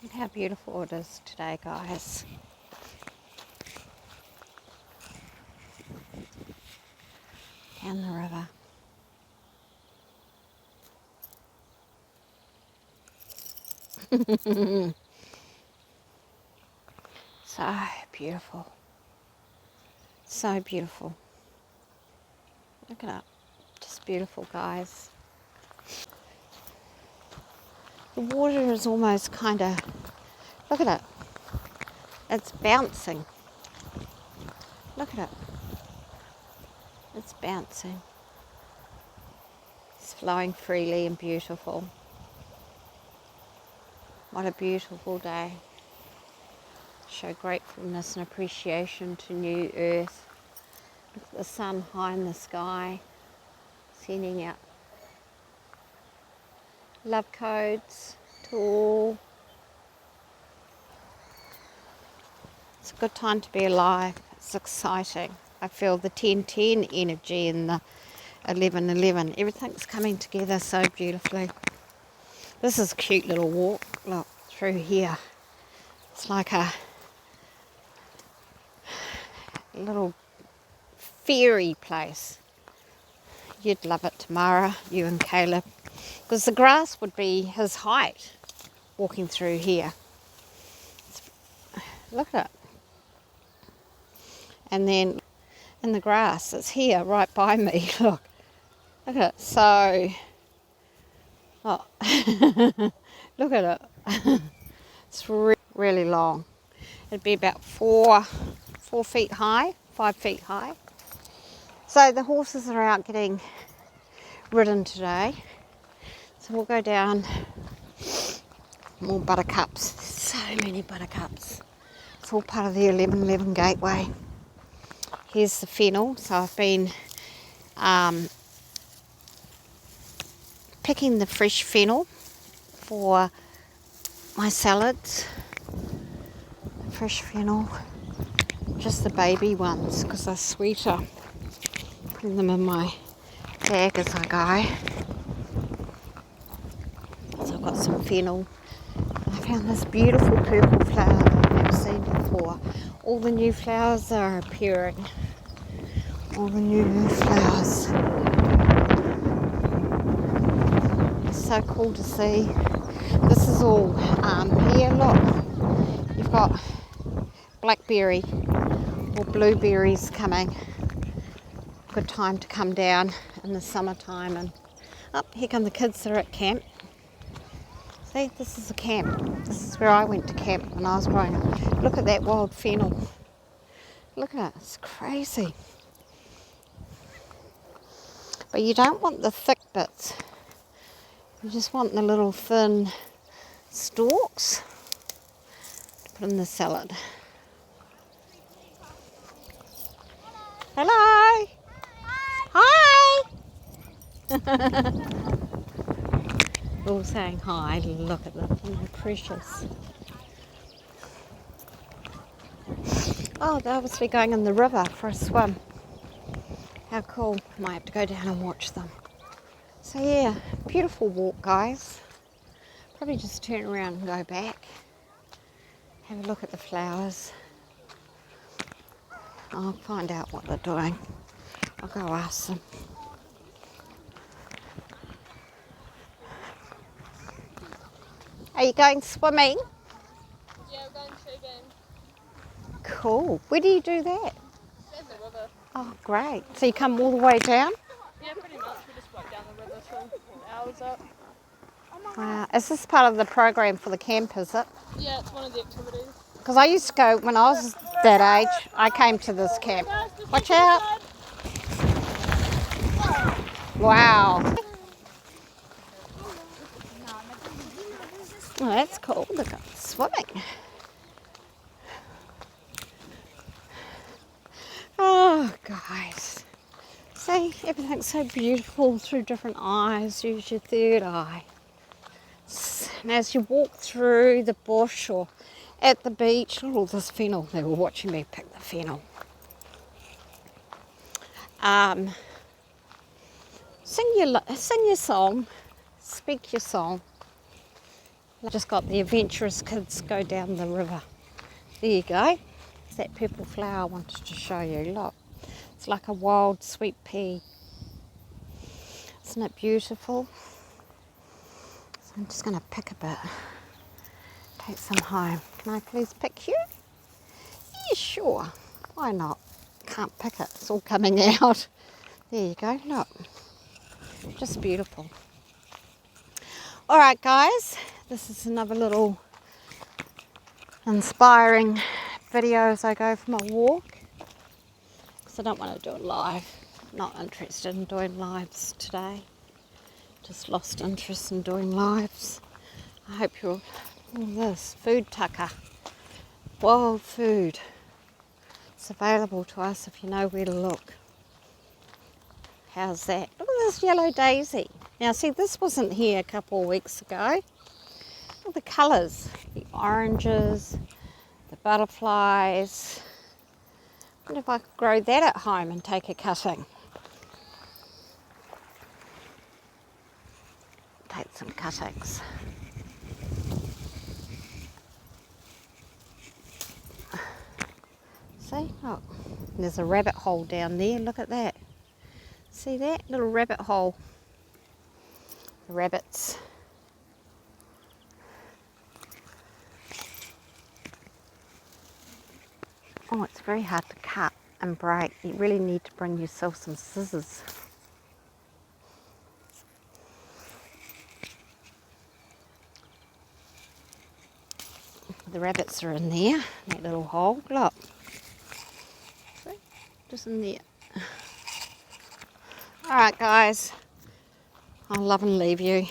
Look how beautiful it is today, guys. Down the river. So beautiful. So beautiful. Look at it. Just beautiful, guys. The water is almost kind of, look at it. It's bouncing. Look at it. It's bouncing. It's flowing freely and beautiful. What a beautiful day. Show gratefulness and appreciation to New Earth. Look at the sun high in the sky, sending out love codes to all. It's a good time to be alive. It's exciting. I feel the 10-10 energy and the 11-11. Everything's coming together so beautifully. This is a cute little walk. Look, through here. It's like a little fairy place. You'd love it, Tamara, you and Caleb, because the grass would be his height walking through here. Look at it. And then in the grass, it's here right by me. Look at it. So, oh, look at it. It's really long. It'd be about 4 feet high, 5 feet high. So the horses are out getting ridden today. So we'll go down. More buttercups. So many buttercups. It's all part of the 11-11 gateway. Here's the fennel. So I've been picking the fresh fennel for my salads. Fresh fennel. Just the baby ones because they're sweeter. Putting them in my bag as I go. So I've got some fennel. I found this beautiful purple flower that I've never seen before. All the new flowers are appearing. All the new flowers. It's so cool to see. This is all here, look. You've got blackberry or blueberries coming. Good time to come down in the summertime. And here come the kids that are at camp. See, this is a camp. This is where I went to camp when I was growing up. Look at that wild fennel. Look at it, it's crazy. But you don't want the thick bits. You just want the little thin stalks to put in the salad. Hello. Hi. All saying hi. Look at them. They're precious. Oh, they're obviously going in the river for a swim. How cool. Might have to go down and watch them. So yeah, beautiful walk, guys. Probably just turn around and go back. Have a look at the flowers. I'll find out what they're doing. I'll go ask them. Are you going swimming? Yeah, we're going tubing. Cool. Where do you do that? There's the river. Oh, great. So you come all the way down? Yeah, pretty much. We just walk down the river till hours up. Wow. Is this part of the program for the camp, is it? Yeah, it's one of the activities. Because I used to go, when I was that age, I came to this camp. Watch out. Wow. Oh, that's cool. They're going swimming. Oh, guys. See, everything's so beautiful through different eyes. Use your third eye. And as you walk through the bush or at the beach, look at all this fennel. They were watching me pick the fennel. Sing your song. Speak your song. Just got the adventurous kids go down the river. There you go. It's that purple flower I wanted to show you. Look, it's like a wild sweet pea. Isn't it beautiful? So I'm just going to pick a bit. Take some home. Can I please pick you? Yeah, sure. Why not? Can't pick it. It's all coming out. There you go. Look. Just beautiful. All right, guys. This is another little inspiring video as I go for my walk. Because I don't want to do it live. Not interested in doing lives today. Just lost interest in doing lives. I hope you're... All this. Food tucker. Wild food. It's available to us if you know where to look. How's that? Look at this yellow daisy. Now see, this wasn't here a couple of weeks ago. Look at the colours. The oranges, the butterflies. I wonder if I could grow that at home and take a cutting. Take some cuttings. See, look, there's a rabbit hole down there. Look at that. See that little rabbit hole? The rabbits. Oh, it's very hard to cut and break. You really need to bring yourself some scissors. The rabbits are in there, that little hole. Look. See? Just in there. Alright guys, I'll love and leave you.